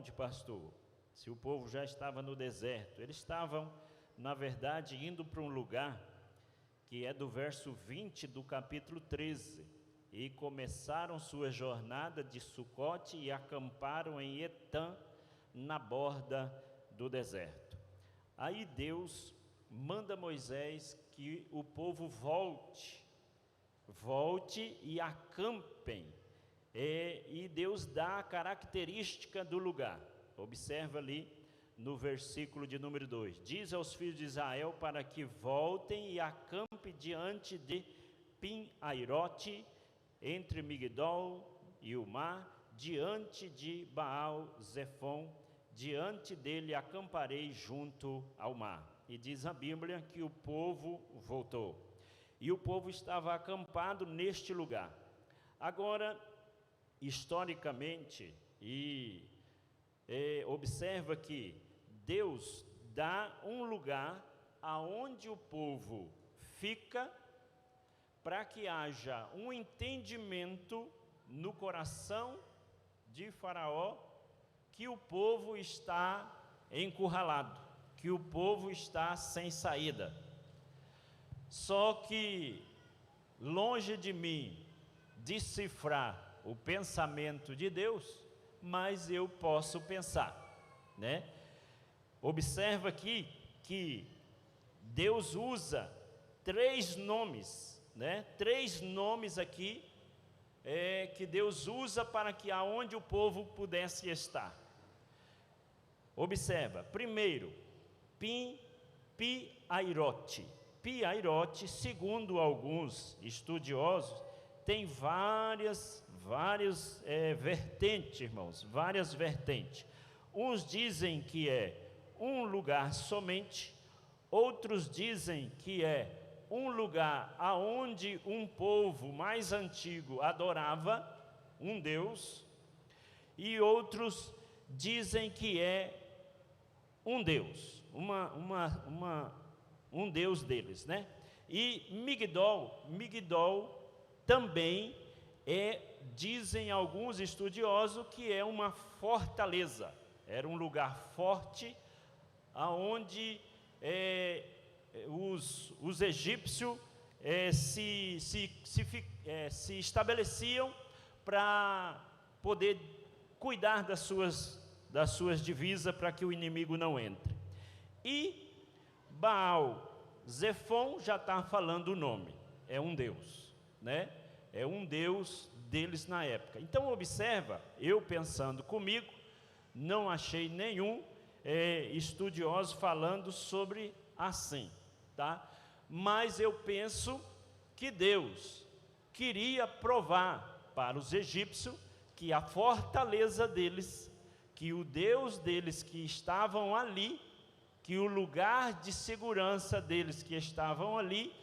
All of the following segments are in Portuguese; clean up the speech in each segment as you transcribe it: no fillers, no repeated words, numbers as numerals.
onde, pastor? Se o povo já estava no deserto. Eles estavam, na verdade, indo para um lugar que é do verso 20 do capítulo 13. E começaram sua jornada de Sucote e acamparam em Etã, na borda do deserto. Aí Deus manda Moisés que o povo volte e acampem. E Deus dá a característica do lugar. Observa ali no versículo de número 2. Diz aos filhos de Israel para que voltem e acampem diante de Pi-Hairote, entre Migdol e o mar, diante de Baal-Zefon, diante dele acamparei junto ao mar. E diz a Bíblia que o povo voltou. E o povo estava acampado neste lugar. Agora, historicamente, observa que Deus dá um lugar aonde o povo fica, para que haja um entendimento no coração de Faraó que o povo está encurralado, que o povo está sem saída. Só que, longe de mim decifrar o pensamento de Deus, mas eu posso pensar, né? Observa aqui que Deus usa 3 nomes, né? 3 nomes aqui que Deus usa para que aonde o povo pudesse estar. Observa, primeiro, Pi-Hairote. Pi-Hairote, segundo alguns estudiosos, tem várias vertentes, irmãos, várias vertentes. Uns dizem que é um lugar somente, outros dizem que é um lugar aonde um povo mais antigo adorava um Deus, e outros dizem que é um Deus, um Deus deles, né? E Migdol também dizem alguns estudiosos que é uma fortaleza, era um lugar forte, aonde os egípcios se estabeleciam para poder cuidar das suas divisas, para que o inimigo não entre. E Baal-Zefon já está falando o nome, é um Deus, né? É um Deus deles na época. Então observa, eu pensando comigo, não achei nenhum estudioso falando sobre assim, tá? Mas eu penso que Deus queria provar para os egípcios que a fortaleza deles, que o Deus deles que estavam ali, que o lugar de segurança deles que estavam ali,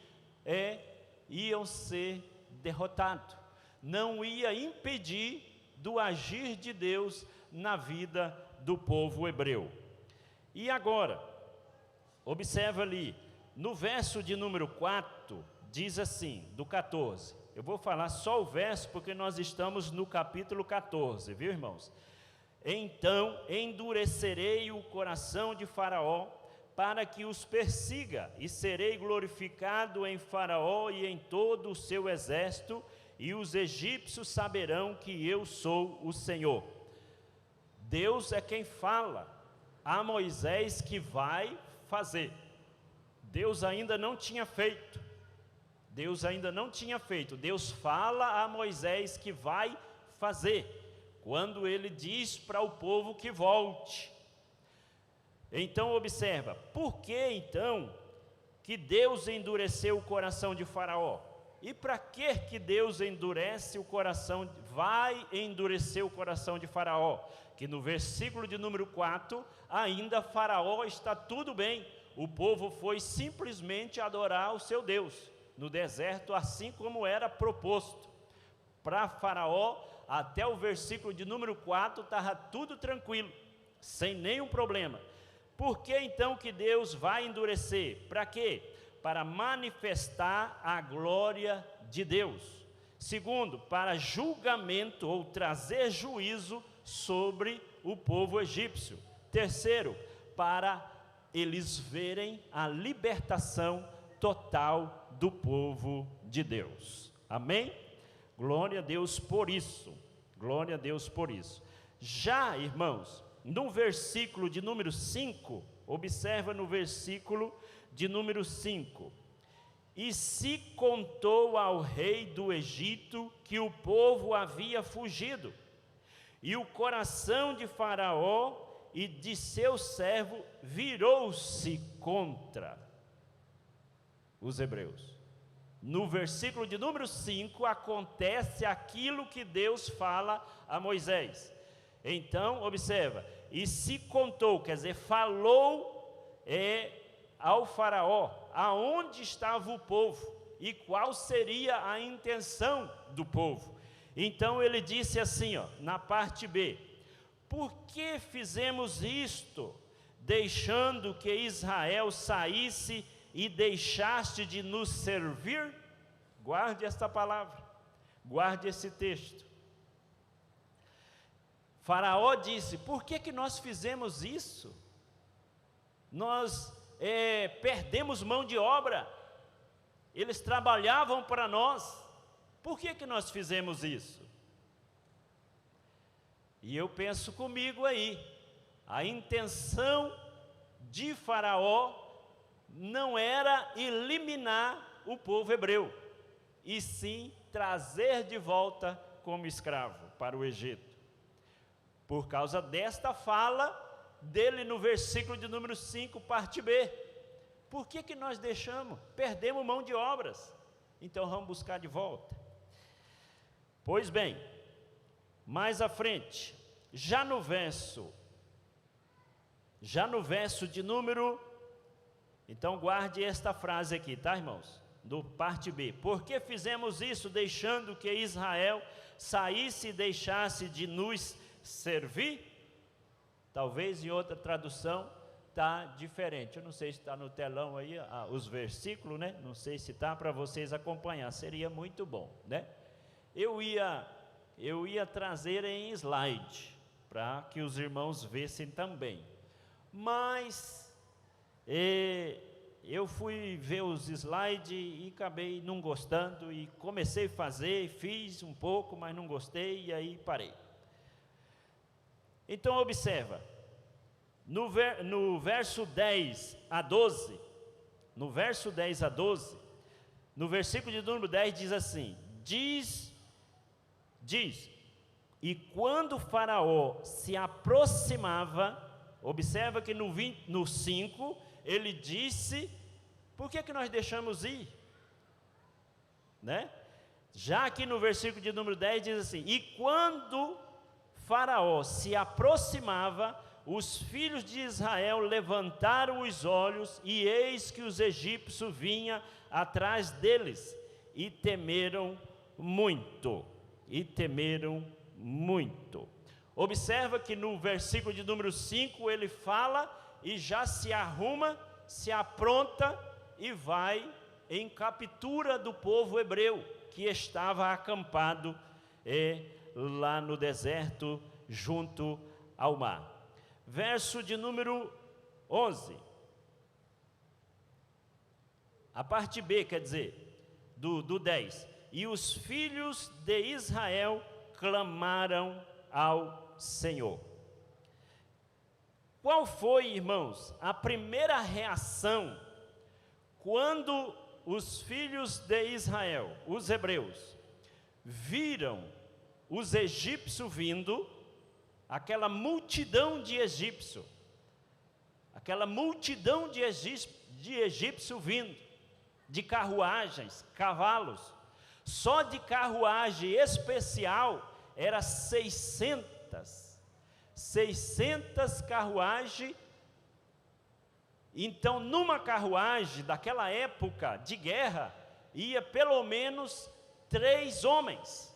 iam ser derrotados. Não ia impedir do agir de Deus na vida do povo hebreu. E agora, observa ali, no verso de número 4, diz assim, do 14. Eu vou falar só o verso, porque nós estamos no capítulo 14, viu, irmãos? Então endurecerei o coração de Faraó, para que os persiga, e serei glorificado em Faraó e em todo o seu exército, e os egípcios saberão que eu sou o Senhor. Deus é quem fala a Moisés que vai fazer. Deus ainda não tinha feito. Deus fala a Moisés que vai fazer, quando ele diz para o povo que volte. Então observa, por que então que Deus endureceu o coração de Faraó? E para que Deus vai endurecer o coração de Faraó? Que no versículo de número 4, ainda Faraó está tudo bem, o povo foi simplesmente adorar o seu Deus, no deserto, assim como era proposto. Para Faraó, até o versículo de número 4, estava tudo tranquilo, sem nenhum problema. Por que então que Deus vai endurecer? Para quê? Para manifestar a glória de Deus. Segundo, para julgamento ou trazer juízo sobre o povo egípcio. Terceiro, para eles verem a libertação total do povo de Deus. Amém? Glória a Deus por isso. Glória a Deus por isso. Já, irmãos, no versículo de número 5, observa no versículo de número 5. E se contou ao rei do Egito que o povo havia fugido, e o coração de Faraó e de seu servo virou-se contra os hebreus. No versículo de número 5 acontece aquilo que Deus fala a Moisés. Então, observa, e se contou, quer dizer, falou ao Faraó aonde estava o povo e qual seria a intenção do povo. Então ele disse assim, na parte B: por que fizemos isto, deixando que Israel saísse e deixaste de nos servir? Guarde esta palavra, guarde esse texto. Faraó disse: por que nós fizemos isso? Nós perdemos mão de obra, eles trabalhavam para nós, por que nós fizemos isso? E eu penso comigo aí, a intenção de Faraó não era eliminar o povo hebreu, e sim trazer de volta como escravo para o Egito. Por causa desta fala dele no versículo de número 5, parte B. Por que nós perdemos mão de obras? Então vamos buscar de volta. Pois bem, mais à frente, já no verso de número, então guarde esta frase aqui, tá, irmãos? Do parte B. Por que fizemos isso, deixando que Israel saísse e deixasse de nos servir? Talvez em outra tradução está diferente. Eu não sei se está no telão aí os versículos, né? Não sei se está para vocês acompanhar. Seria muito bom, né? Eu ia trazer em slide para que os irmãos vissem também. Mas eu fui ver os slides e acabei não gostando e comecei a fazer, fiz um pouco, mas não gostei e aí parei. Então observa, no verso 10 a 12, no versículo de número 10 diz assim, diz, e quando Faraó se aproximava, observa que no 5, ele disse, por que nós deixamos ir? Né? Já aqui no versículo de número 10 diz assim, e quando Faraó se aproximava, os filhos de Israel levantaram os olhos, e eis que os egípcios vinham atrás deles, e temeram muito, Observa que no versículo de número 5, ele fala, e já se arruma, se apronta, e vai em captura do povo hebreu, que estava acampado lá no deserto, junto ao mar. Verso de número 11. A parte B, quer dizer, do 10. E os filhos de Israel clamaram ao Senhor. Qual foi, irmãos, a primeira reação quando os filhos de Israel, os hebreus, viram os egípcios vindo, aquela multidão de egípcios vindo, de carruagens, cavalos, só de carruagem especial, era 600 carruagens. Então, numa carruagem daquela época de guerra, ia pelo menos 3 homens,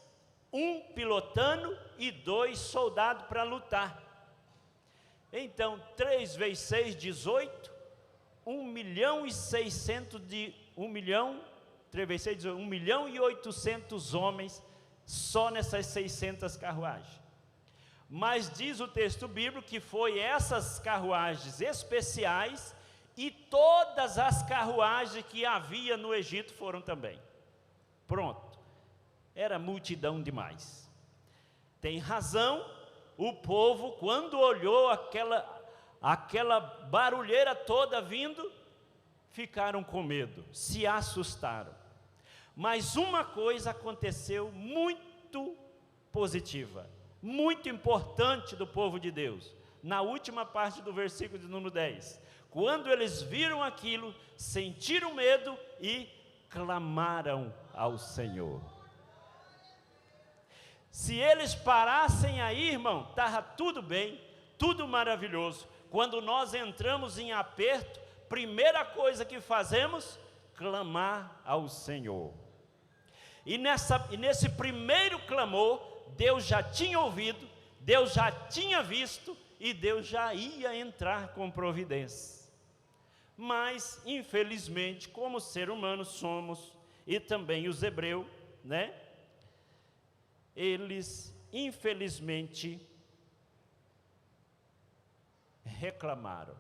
um pilotando e 2 soldados para lutar. Então, 3 vezes 6, 18, 3 vezes 6, 18, 1.800.000 homens, só nessas 600 carruagens. Mas diz o texto bíblico que foi essas carruagens especiais e todas as carruagens que havia no Egito foram também. Pronto, era multidão demais. Tem razão, o povo, quando olhou aquela barulheira toda vindo, ficaram com medo, se assustaram. Mas uma coisa aconteceu muito positiva, muito importante do povo de Deus, na última parte do versículo de número 10. Quando eles viram aquilo, sentiram medo e clamaram ao Senhor. Se eles parassem aí, irmão, estava tudo bem, tudo maravilhoso. Quando nós entramos em aperto, primeira coisa que fazemos, clamar ao Senhor. E nesse primeiro clamor, Deus já tinha ouvido, Deus já tinha visto e Deus já ia entrar com providência. Mas, infelizmente, como ser humano somos, e também os hebreus, né? Eles, infelizmente, reclamaram.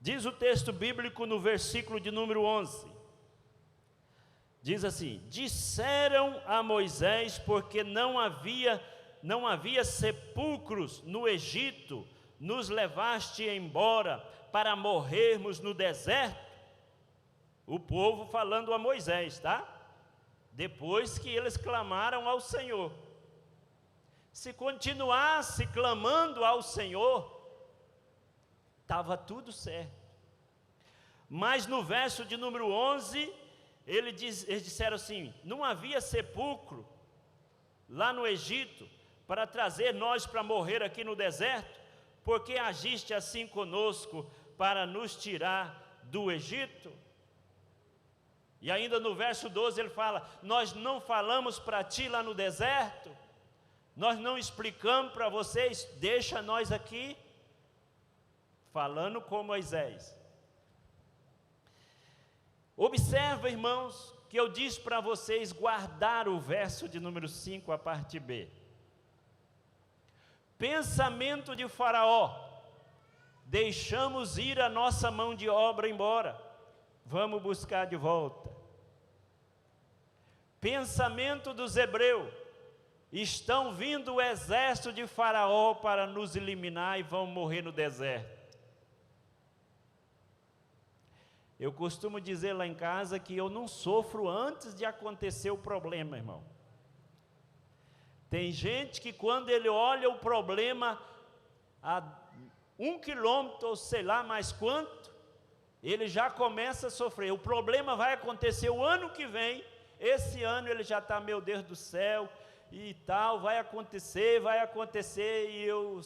Diz o texto bíblico no versículo de número 11. Diz assim: disseram a Moisés, porque não havia sepulcros no Egito, nos levaste embora para morrermos no deserto. O povo falando a Moisés, tá? Depois que eles clamaram ao Senhor. Se continuasse clamando ao Senhor, estava tudo certo. Mas no verso de número 11, eles disseram assim: não havia sepulcro lá no Egito para trazer nós para morrer aqui no deserto, porque agiste assim conosco para nos tirar do Egito? E ainda no verso 12 ele fala: nós não falamos para ti lá no deserto, nós não explicamos para vocês, deixa nós aqui, falando com Moisés. Observa, irmãos, que eu disse para vocês guardar o verso de número 5, a parte B. Pensamento de Faraó: deixamos ir a nossa mão de obra embora, vamos buscar de volta. Pensamento dos hebreus: estão vindo o exército de Faraó para nos eliminar e vão morrer no deserto. Eu costumo dizer lá em casa que eu não sofro antes de acontecer o problema, irmão. Tem gente que quando ele olha o problema a 1 quilômetro, ou sei lá mais quanto, ele já começa a sofrer. O problema vai acontecer o ano que vem, esse ano ele já está, meu Deus do céu, e tal, vai acontecer, e eu,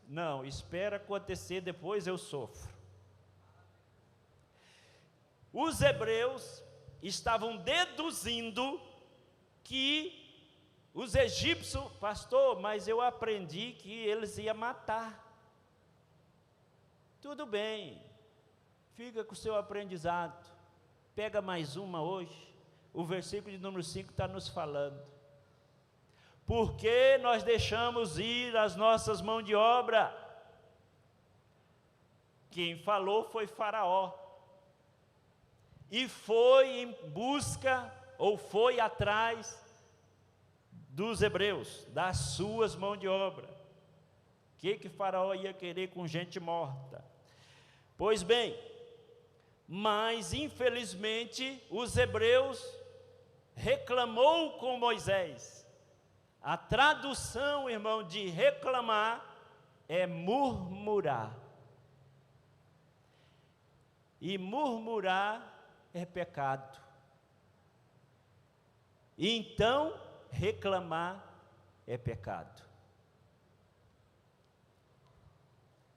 não, espera acontecer, depois eu sofro. Os hebreus estavam deduzindo que os egípcios, pastor, mas eu aprendi que eles iam matar. Tudo bem, fica com o seu aprendizado, pega mais uma hoje. O versículo de número 5 está nos falando: porque nós deixamos ir as nossas mãos de obra? Quem falou foi Faraó, e foi em busca, ou foi atrás dos hebreus, das suas mãos de obra. O que Faraó ia querer com gente morta? Pois bem, mas infelizmente os hebreus reclamou com Moisés. A tradução, irmão, de reclamar é murmurar. E murmurar é pecado. Então, reclamar é pecado.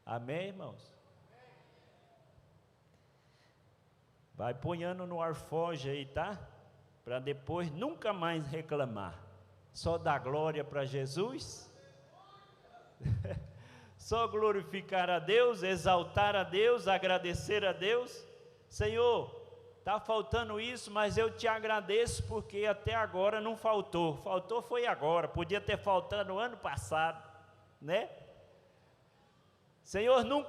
Amém, irmãos? Vai ponhando no arfoge aí, tá? Para depois nunca mais reclamar. Só dar glória para Jesus. Só glorificar a Deus, exaltar a Deus, agradecer a Deus. Senhor, está faltando isso, mas eu te agradeço porque até agora não faltou. Faltou foi agora, podia ter faltado no ano passado, né? Senhor, não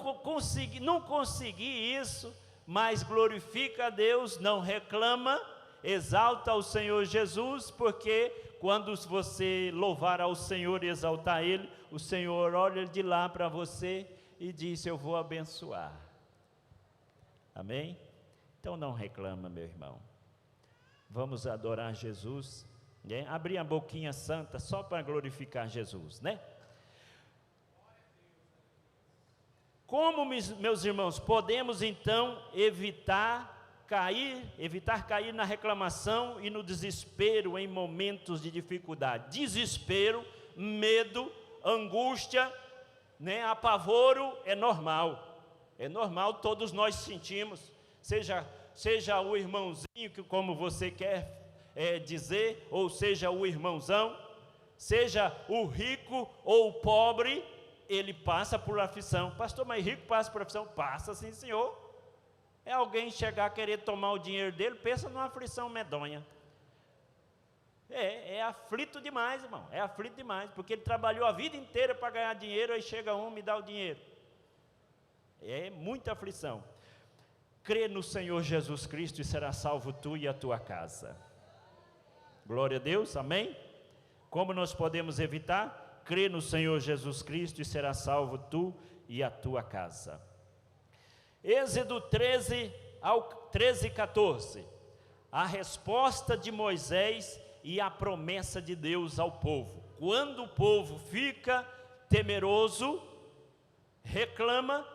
consegui isso, mas glorifica a Deus, não reclama, exalta o Senhor Jesus, porque quando você louvar ao Senhor e exaltar Ele, o Senhor olha de lá para você e diz: eu vou abençoar. Amém? Então não reclama, meu irmão. Vamos adorar Jesus, né? Abrir a boquinha santa só para glorificar Jesus, né? Como, meus irmãos, podemos então evitar cair na reclamação e no desespero em momentos de dificuldade? Desespero, medo, angústia, né, apavoro é normal, todos nós sentimos, seja o irmãozinho, que como você quer dizer, ou seja o irmãozão, seja o rico ou o pobre, ele passa por aflição. Pastor, mas rico passa por aflição? Passa sim, senhor. É alguém chegar a querer tomar o dinheiro dele, pensa numa aflição medonha. É aflito demais, irmão, é aflito demais, porque ele trabalhou a vida inteira para ganhar dinheiro, aí chega um e me dá o dinheiro. É muita aflição. Crê no Senhor Jesus Cristo e será salvo tu e a tua casa. Glória a Deus, amém? Como nós podemos evitar? Crê no Senhor Jesus Cristo e será salvo tu e a tua casa. Êxodo 13:14. A resposta de Moisés e a promessa de Deus ao povo. Quando o povo fica temeroso, reclama,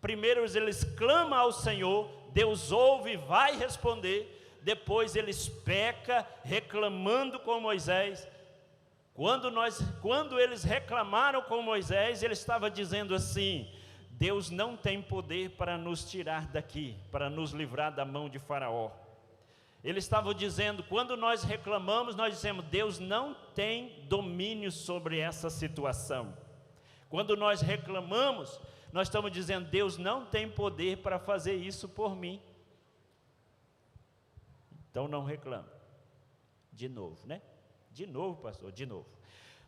primeiro eles clamam ao Senhor, Deus ouve e vai responder, depois eles pecam reclamando com Moisés. Quando eles reclamaram com Moisés, ele estava dizendo assim: Deus não tem poder para nos tirar daqui, para nos livrar da mão de Faraó. Eles estavam dizendo, quando nós reclamamos, nós dizemos: Deus não tem domínio sobre essa situação. Quando nós reclamamos, nós estamos dizendo: Deus não tem poder para fazer isso por mim. Então não reclama. De novo, né? De novo, pastor, de novo.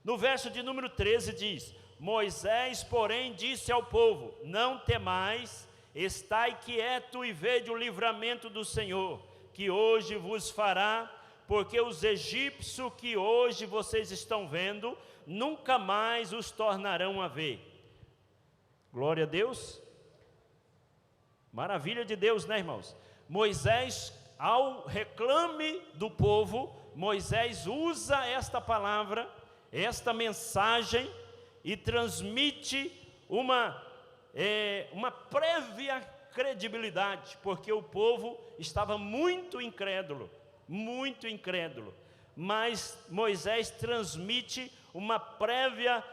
No verso de número 13 diz: Moisés, porém, disse ao povo: não temais, estai quieto e vede o livramento do Senhor, que hoje vos fará, porque os egípcios que hoje vocês estão vendo, nunca mais os tornarão a ver. Glória a Deus. Maravilha de Deus, né, irmãos? Moisés, ao reclame do povo, Moisés usa esta palavra, esta mensagem, e transmite uma prévia credibilidade, porque o povo estava muito incrédulo, mas Moisés transmite uma prévia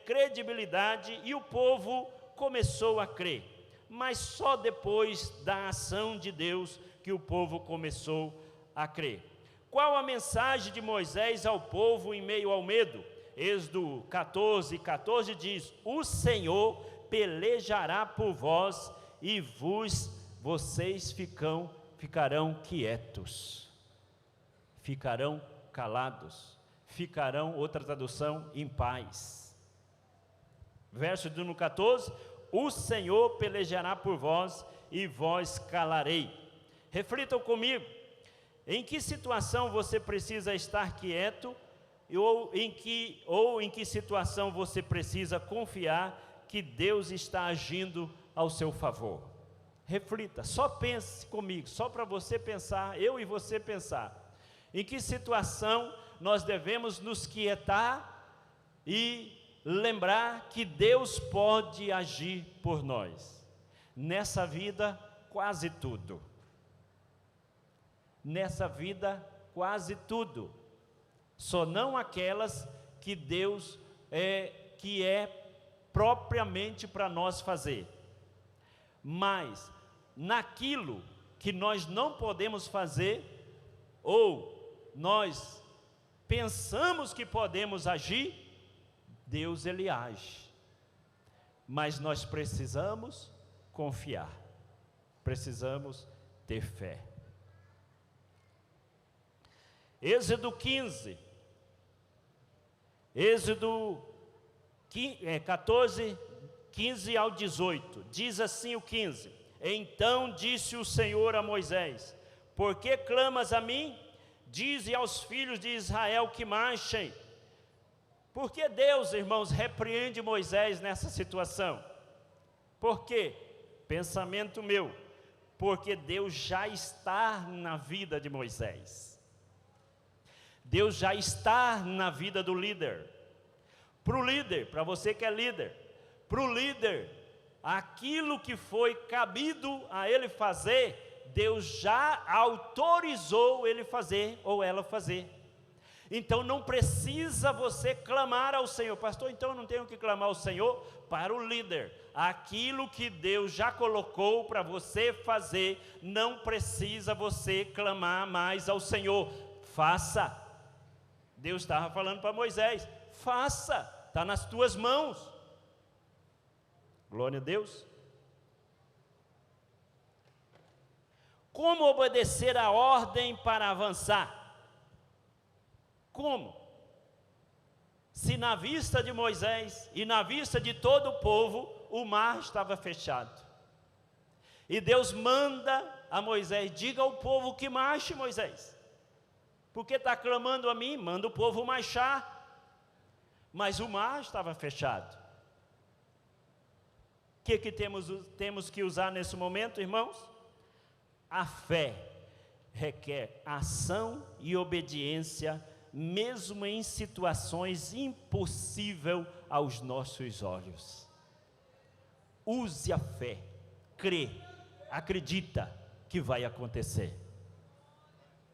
credibilidade, e o povo começou a crer, mas só depois da ação de Deus que o povo começou a crer. Qual a mensagem de Moisés ao povo em meio ao medo? Êxodo 14:14 diz: o Senhor pelejará por vós e vocês ficarão quietos, ficarão calados, ficarão, outra tradução, em paz. Verso de número 14: o Senhor pelejará por vós e vós calarei. Reflitam comigo, em que situação você precisa estar quieto, ou em que situação você precisa confiar que Deus está agindo ao seu favor? Reflita, só pense comigo, só para você pensar, eu e você pensar, em que situação nós devemos nos quietar e lembrar que Deus pode agir por nós. Nessa vida, quase tudo. Nessa vida, quase tudo. Só não aquelas que Deus que é propriamente para nós fazer. Mas naquilo que nós não podemos fazer, ou nós pensamos que podemos agir, Deus ele age. Mas nós precisamos confiar. Precisamos ter fé. Êxodo 15, Êxodo 14, 15 ao 18, diz assim o 15: Então disse o Senhor a Moisés: Por que clamas a mim? Dize aos filhos de Israel que marchem. Por que Deus, irmãos, repreende Moisés nessa situação? Por quê? Pensamento meu, porque Deus já está na vida de Moisés. Deus já está na vida do líder. Para o líder, para você que é líder, para o líder, aquilo que foi cabido a ele fazer, Deus já autorizou ele fazer ou ela fazer. Então não precisa você clamar ao Senhor. Pastor, então eu não tenho que clamar ao Senhor? Para o líder, aquilo que Deus já colocou para você fazer, não precisa você clamar mais ao Senhor. Faça. Deus estava falando para Moisés: faça, está nas tuas mãos. Glória a Deus. Como obedecer a ordem para avançar? Como? Se na vista de Moisés e na vista de todo o povo, o mar estava fechado. E Deus manda a Moisés: diga ao povo que marche, Moisés. Porque está clamando a mim? Manda o povo marchar. Mas o mar estava fechado. O que temos que usar nesse momento, irmãos? A fé requer ação e obediência, mesmo em situações impossíveis aos nossos olhos. Use a fé, crê, acredita que vai acontecer.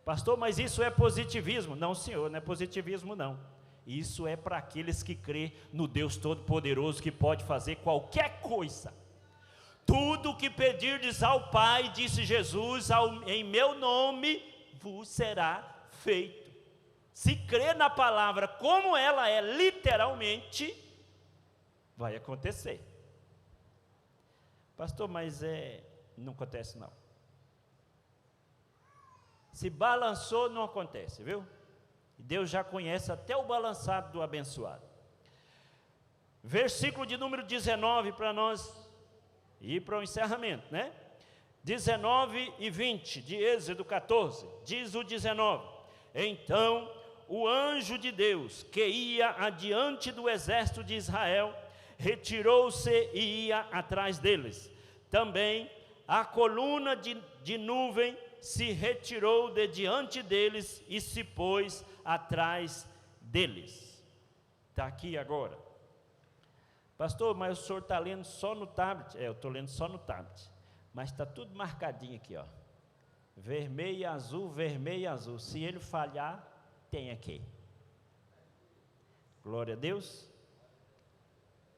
Pastor, mas isso é positivismo? Não, senhor, não é positivismo não. Isso é para aqueles que crêem no Deus Todo-Poderoso, que pode fazer qualquer coisa. Tudo que pedirdes ao Pai, disse Jesus, em meu nome vos será feito. Se crer na palavra como ela é literalmente, vai acontecer. Pastor, mas não acontece não. Se balançou, não acontece, viu? Deus já conhece até o balançado do abençoado. Versículo de número 19, para nós ir para o encerramento, né? 19 e 20 de Êxodo 14, diz o 19: Então o anjo de Deus, que ia adiante do exército de Israel, retirou-se e ia atrás deles. Também a coluna de nuvem se retirou de diante deles e se pôs atrás deles. Está aqui agora. Pastor, mas o senhor está lendo só no tablet? Eu estou lendo só no tablet. Mas está tudo marcadinho aqui, ó. Vermelho e azul, vermelho e azul. Se ele falhar, tem aqui. Glória a Deus.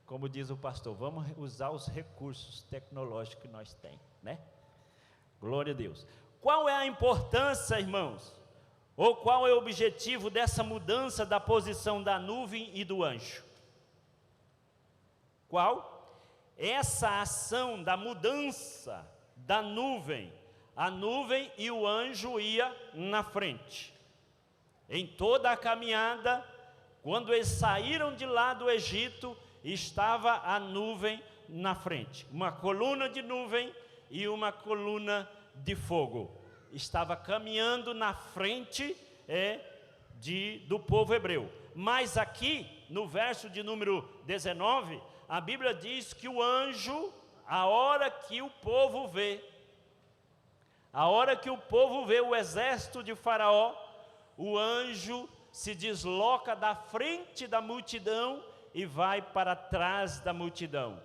Como diz o pastor, vamos usar os recursos tecnológicos que nós temos, né? Glória a Deus. Qual é a importância, irmãos? Ou qual é o objetivo dessa mudança da posição da nuvem e do anjo? Qual? Essa ação da mudança da nuvem. A nuvem e o anjo ia na frente. Em toda a caminhada, quando eles saíram de lá do Egito, estava a nuvem na frente. Uma coluna de nuvem e uma coluna de fogo. Estava caminhando na frente do povo hebreu. Mas aqui, no verso de número 19, a Bíblia diz que o anjo, a hora que o povo vê o exército de Faraó, o anjo se desloca da frente da multidão e vai para trás da multidão.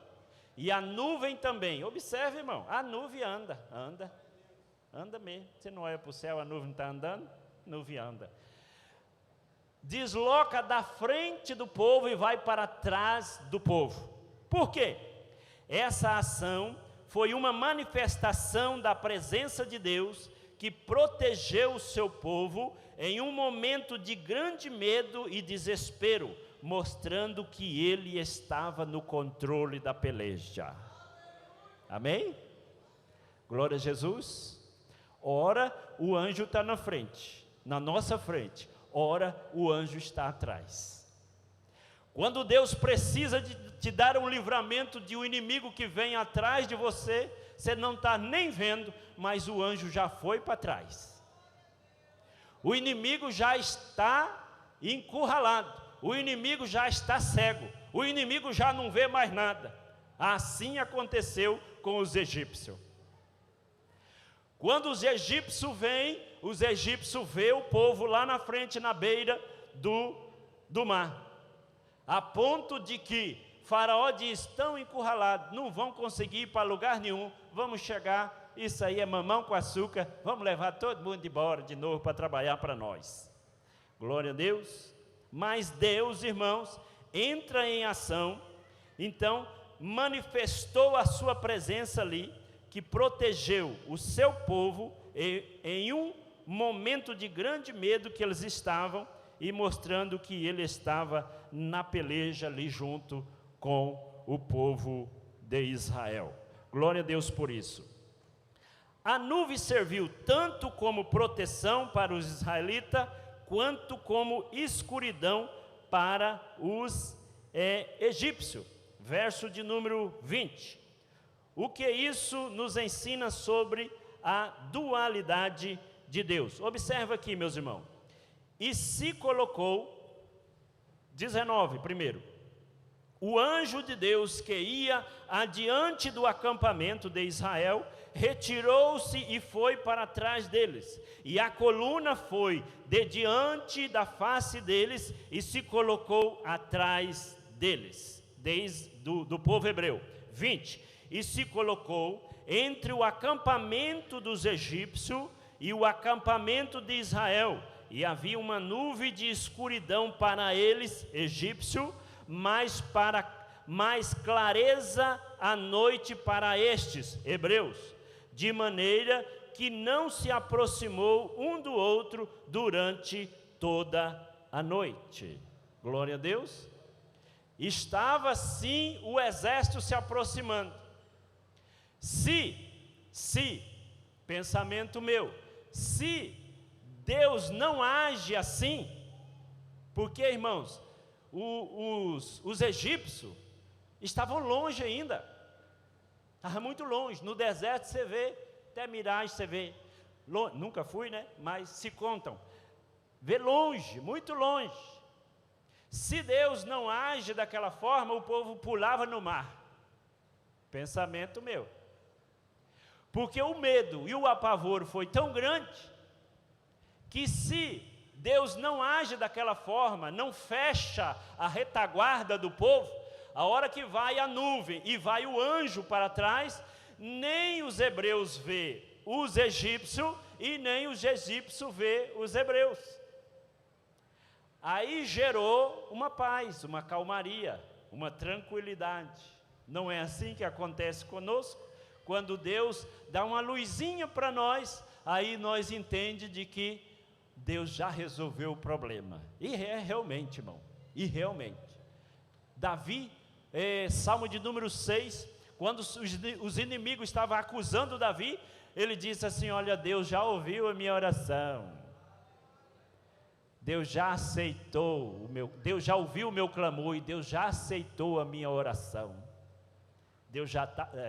E a nuvem também, observe, irmão, a nuvem anda mesmo. Você não olha para o céu, a nuvem não está andando? A nuvem anda. Desloca da frente do povo e vai para trás do povo. Por quê? Essa ação foi uma manifestação da presença de Deus que protegeu o seu povo em um momento de grande medo e desespero, mostrando que ele estava no controle da peleja. Amém? Glória a Jesus. ora o anjo está na frente, na nossa frente, ora o anjo está atrás. Quando Deus precisa de te dar um livramento de um inimigo que vem atrás de você, você não está nem vendo, mas o anjo já foi para trás. O inimigo já está encurralado, o inimigo já está cego, o inimigo já não vê mais nada. Assim aconteceu com os egípcios. Quando os egípcios vêm, os egípcios vê o povo lá na frente, na beira do mar, a ponto de que Faraó diz: estão encurralados, não vão conseguir ir para lugar nenhum, vamos chegar, isso aí é mamão com açúcar, vamos levar todo mundo embora de novo para trabalhar para nós. Glória a Deus. Mas Deus, irmãos, entra em ação, então manifestou a sua presença ali, que protegeu o seu povo em um momento de grande medo que eles estavam, e mostrando que ele estava na peleja ali junto com o povo de Israel. Glória a Deus por isso. A nuvem serviu tanto como proteção para os israelitas, quanto como escuridão para os egípcios. Verso de número 20. O que isso nos ensina sobre a dualidade de Deus? Observa aqui, meus irmãos. E se colocou, 19 primeiro, o anjo de Deus que ia adiante do acampamento de Israel, retirou-se e foi para trás deles, e a coluna foi de diante da face deles, e se colocou atrás deles, desde do povo hebreu. 20, e se colocou entre o acampamento dos egípcios e o acampamento de Israel, e havia uma nuvem de escuridão para eles, egípcios, mais clareza à noite para estes, hebreus, de maneira que não se aproximou um do outro durante toda a noite. Glória a Deus. Estava sim o exército se aproximando. Se, pensamento meu, se Deus não age assim, porque, irmãos, os egípcios estavam longe ainda, estavam muito longe. No deserto você vê, até miragem você vê, nunca fui, né? Mas se contam, vê longe, muito longe. Se Deus não age daquela forma, o povo pulava no mar. Pensamento meu. Porque o medo e o apavoro foi tão grande, que se Deus não age daquela forma, não fecha a retaguarda do povo, a hora que vai a nuvem e vai o anjo para trás, nem os hebreus vê os egípcios e nem os egípcios vê os hebreus. Aí gerou uma paz, uma calmaria, uma tranquilidade. Não é assim que acontece conosco? Quando Deus dá uma luzinha para nós, aí nós entendemos de que Deus já resolveu o problema. E é realmente, irmão, e realmente. Davi, Salmo de número 6, quando os inimigos estavam acusando Davi, ele disse assim: olha, Deus já ouviu a minha oração, Deus já aceitou Deus já ouviu o meu clamor, e Deus já aceitou a minha oração.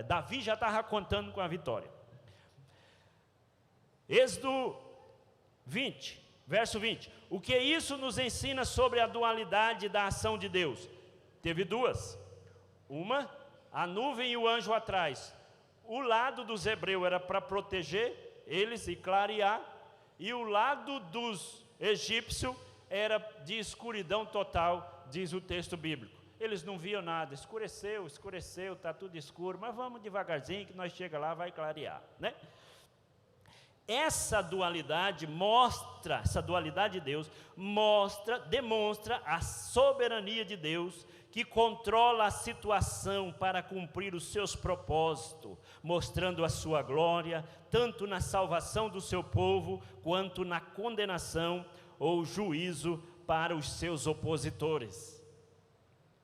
Davi já estava contando com a vitória. Êxodo 20, verso 20. O que isso nos ensina sobre a dualidade da ação de Deus? Teve duas. Uma, a nuvem e o anjo atrás. O lado dos hebreus era para proteger eles e clarear, e o lado dos egípcios era de escuridão total, diz o texto bíblico. Eles não viam nada, escureceu, está tudo escuro, mas vamos devagarzinho que nós chega lá, vai clarear, né? Essa dualidade de Deus demonstra a soberania de Deus, que controla a situação para cumprir os seus propósitos, mostrando a sua glória, tanto na salvação do seu povo, quanto na condenação ou juízo para os seus opositores.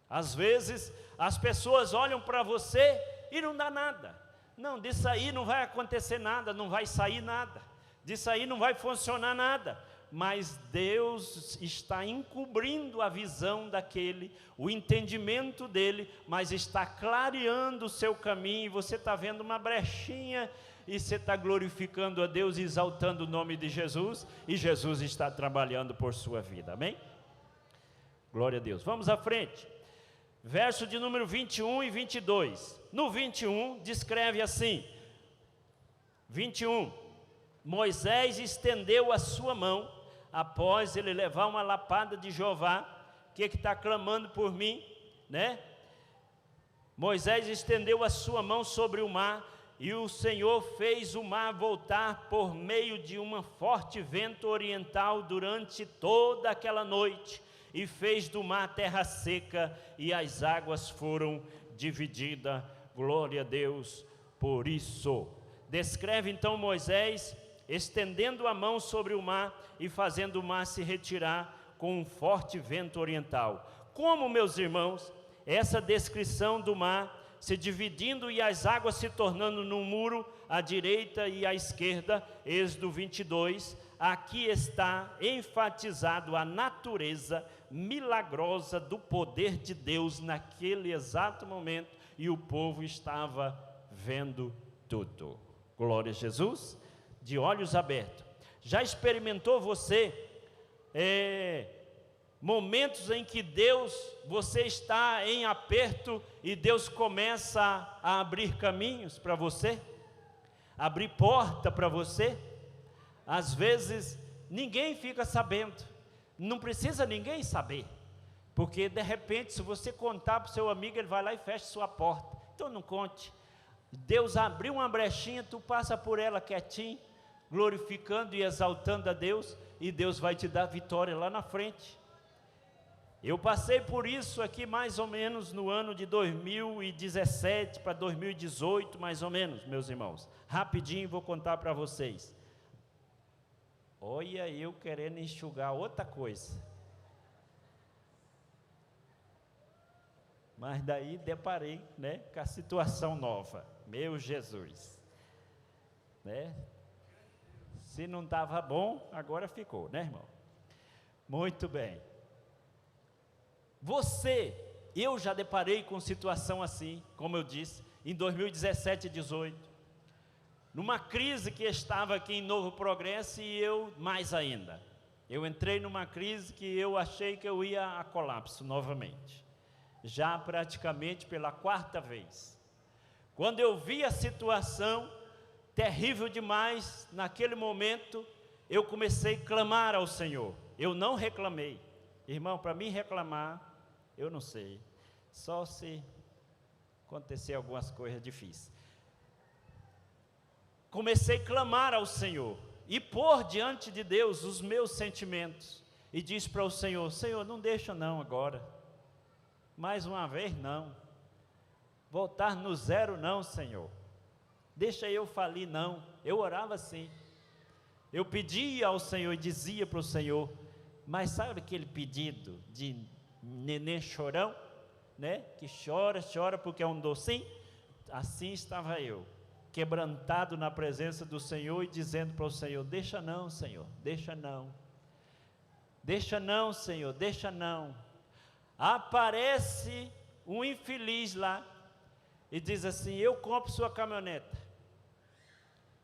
Às vezes, as pessoas olham para você e não dá nada. Não, disso aí não vai acontecer nada, não vai sair nada. Disso aí não vai funcionar nada. Mas Deus está encobrindo a visão daquele, o entendimento dele, mas está clareando o seu caminho, e você está vendo uma brechinha, e você está glorificando a Deus, exaltando o nome de Jesus, e Jesus está trabalhando por sua vida, amém? Glória a Deus. Vamos à frente. Verso de número 21 e 22. No 21, descreve assim, 21, Moisés estendeu a sua mão, após ele levar uma lapada de Jeová, que está clamando por mim, né? Moisés estendeu a sua mão sobre o mar, e o Senhor fez o mar voltar por meio de um forte vento oriental durante toda aquela noite, e fez do mar terra seca, e as águas foram divididas. Glória a Deus por isso. Descreve então Moisés estendendo a mão sobre o mar e fazendo o mar se retirar com um forte vento oriental. Como, meus irmãos, essa descrição do mar se dividindo e as águas se tornando num muro à direita e à esquerda, Êxodo 22, aqui está enfatizado a natureza milagrosa do poder de Deus naquele exato momento, e o povo estava vendo tudo. Glória a Jesus. De olhos abertos. Já experimentou você momentos em que você está em aperto e Deus começa a abrir caminhos para você? Abrir porta para você? Às vezes ninguém fica sabendo, não precisa ninguém saber, porque de repente se você contar para o seu amigo, ele vai lá e fecha sua porta. Então não conte. Deus abriu uma brechinha, tu passa por ela quietinho, glorificando e exaltando a Deus, e Deus vai te dar vitória lá na frente. Eu passei por isso aqui mais ou menos no ano de 2017 para 2018, mais ou menos, meus irmãos. Rapidinho vou contar para vocês. Olha, eu querendo enxugar outra coisa. Mas daí deparei, né, com a situação nova. Meu Jesus, né? Se não estava bom, agora ficou, né, irmão? Muito bem. Eu já deparei com situação assim, como eu disse, em 2017 e 2018, numa crise que estava aqui em Novo Progresso, e eu mais ainda. Eu entrei numa crise que eu achei que eu ia a colapso novamente, já praticamente pela 4ª vez. Quando eu vi a situação terrível demais, naquele momento, eu comecei a clamar ao Senhor. Eu não reclamei. Irmão, para mim reclamar, eu não sei. Só se acontecer algumas coisas difíceis. Comecei a clamar ao Senhor e pôr diante de Deus os meus sentimentos. E disse para o Senhor, Senhor, não deixa não agora. Mais uma vez não. Voltar no zero não, Senhor. Deixa eu falir não. Eu orava assim. Eu pedia ao Senhor e dizia para o Senhor, mas sabe aquele pedido de neném chorão, né? Que chora porque é um docinho? Assim estava eu, quebrantado na presença do Senhor e dizendo para o Senhor, deixa não, Senhor, deixa não. Deixa não, Senhor, deixa não. Aparece um infeliz lá e diz assim, eu compro sua caminhoneta.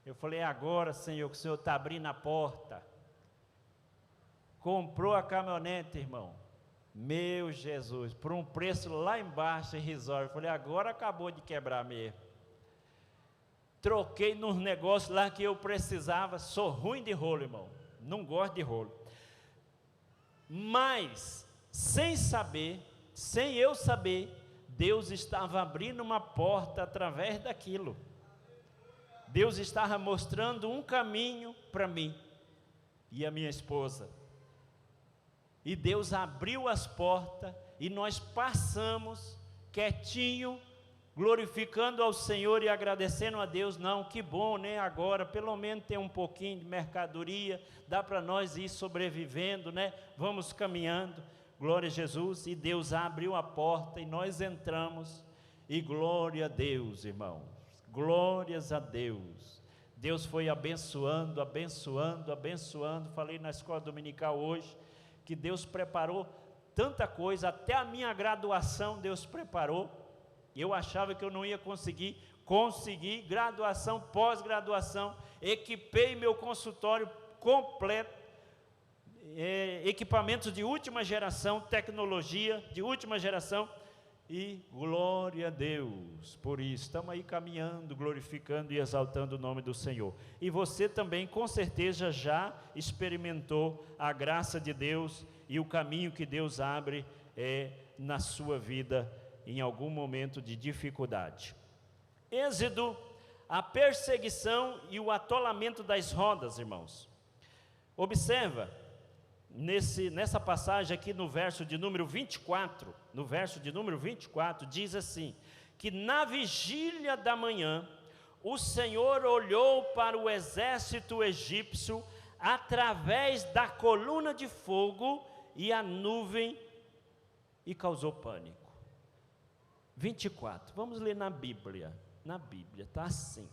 Eu falei, agora, Senhor, que o Senhor está abrindo a porta. Comprou a caminhonete, irmão. Meu Jesus, por um preço lá embaixo, irrisório. Eu falei, agora acabou de quebrar mesmo. Troquei nos negócios lá que eu precisava. Sou ruim de rolo, irmão. Não gosto de rolo. Mas, sem eu saber, Deus estava abrindo uma porta através daquilo. Deus estava mostrando um caminho para mim e a minha esposa. E Deus abriu as portas e nós passamos quietinho, glorificando ao Senhor e agradecendo a Deus. Não, que bom, né? Agora pelo menos tem um pouquinho de mercadoria, dá para nós ir sobrevivendo, né? Vamos caminhando, glória a Jesus. E Deus abriu a porta e nós entramos. E glória a Deus, irmãos. Glórias a Deus. Deus foi abençoando, abençoando, abençoando. Falei na escola dominical hoje, que Deus preparou tanta coisa, até a minha graduação Deus preparou. Eu achava que eu não ia conseguir, consegui, graduação, pós-graduação, equipei meu consultório completo, equipamentos de última geração, tecnologia de última geração, e glória a Deus por isso. Estamos aí caminhando, glorificando e exaltando o nome do Senhor. E você também com certeza já experimentou a graça de Deus e o caminho que Deus abre na sua vida em algum momento de dificuldade. Êxodo, a perseguição e o atolamento das rodas, irmãos. Observa, nessa passagem aqui no verso de número 24, diz assim, que na vigília da manhã, o Senhor olhou para o exército egípcio através da coluna de fogo e a nuvem e causou pânico. 24, vamos ler na Bíblia, está assim.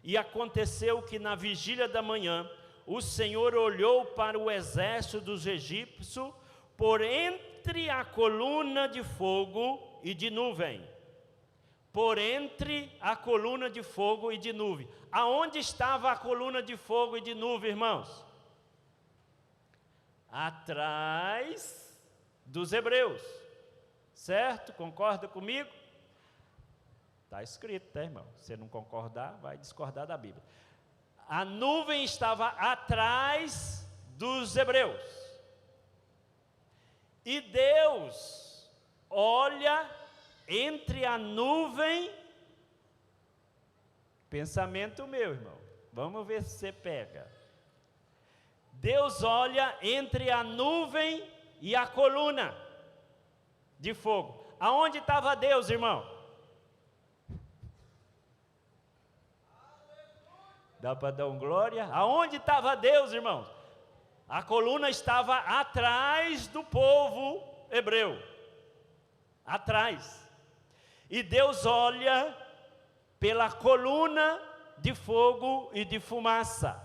E aconteceu que na vigília da manhã, o Senhor olhou para o exército dos egípcios por entre a coluna de fogo e de nuvem. Por entre a coluna de fogo e de nuvem. Aonde estava a coluna de fogo e de nuvem, irmãos? Atrás dos hebreus. Certo? Concorda comigo? Está escrito, tá, irmão? Se não concordar, vai discordar da Bíblia. A nuvem estava atrás dos hebreus. E Deus olha entre a nuvem. Pensamento meu, irmão. Vamos ver se você pega. Deus olha entre a nuvem e a coluna de fogo. Aonde estava Deus, irmão? Dá para dar um glória? Aonde estava Deus, irmãos? A coluna estava atrás do povo hebreu. Atrás. E Deus olha pela coluna de fogo e de fumaça,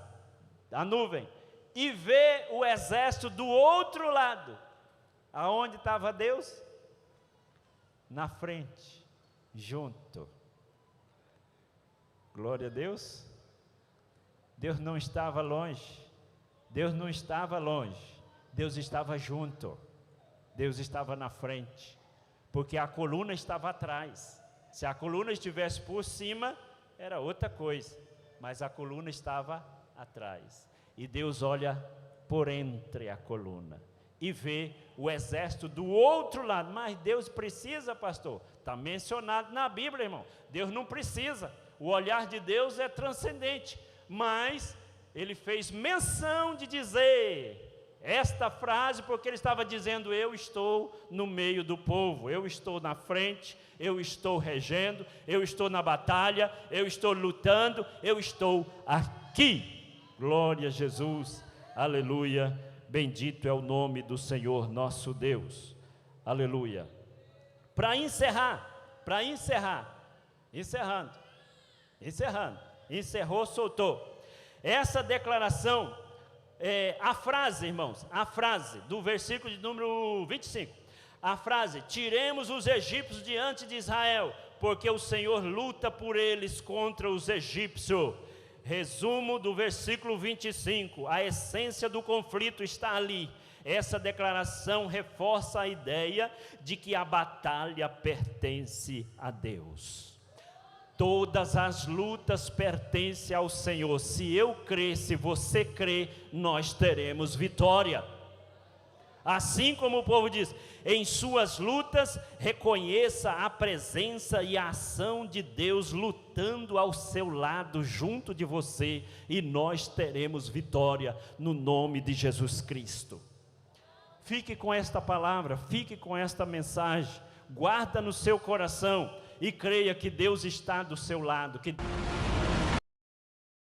a nuvem, e vê o exército do outro lado. Aonde estava Deus? Na frente, junto. Glória a Deus. Deus não estava longe, Deus não estava longe, Deus estava junto, Deus estava na frente, porque a coluna estava atrás. Se a coluna estivesse por cima, era outra coisa, mas a coluna estava atrás, e Deus olha por entre a coluna, e vê o exército do outro lado. Mas Deus precisa, pastor? Está mencionado na Bíblia, irmão, Deus não precisa, o olhar de Deus é transcendente. Mas ele fez menção de dizer esta frase, porque ele estava dizendo: eu estou no meio do povo, eu estou na frente, eu estou regendo, eu estou na batalha, eu estou lutando, eu estou aqui. Glória a Jesus, aleluia, bendito é o nome do Senhor nosso Deus, aleluia. Para encerrar, encerrou, soltou. Essa declaração, a frase, irmãos, a frase do versículo de número 25, a frase: tiremos os egípcios diante de Israel, porque o Senhor luta por eles contra os egípcios. Resumo do versículo 25, a essência do conflito está ali. Essa declaração reforça a ideia de que a batalha pertence a Deus. Todas as lutas pertencem ao Senhor. Se eu crer, se você crê, nós teremos vitória. Assim como o povo diz, em suas lutas, reconheça a presença e a ação de Deus lutando ao seu lado, junto de você, e nós teremos vitória no nome de Jesus Cristo. Fique com esta palavra, fique com esta mensagem, guarda no seu coração, e creia que Deus está do seu lado, que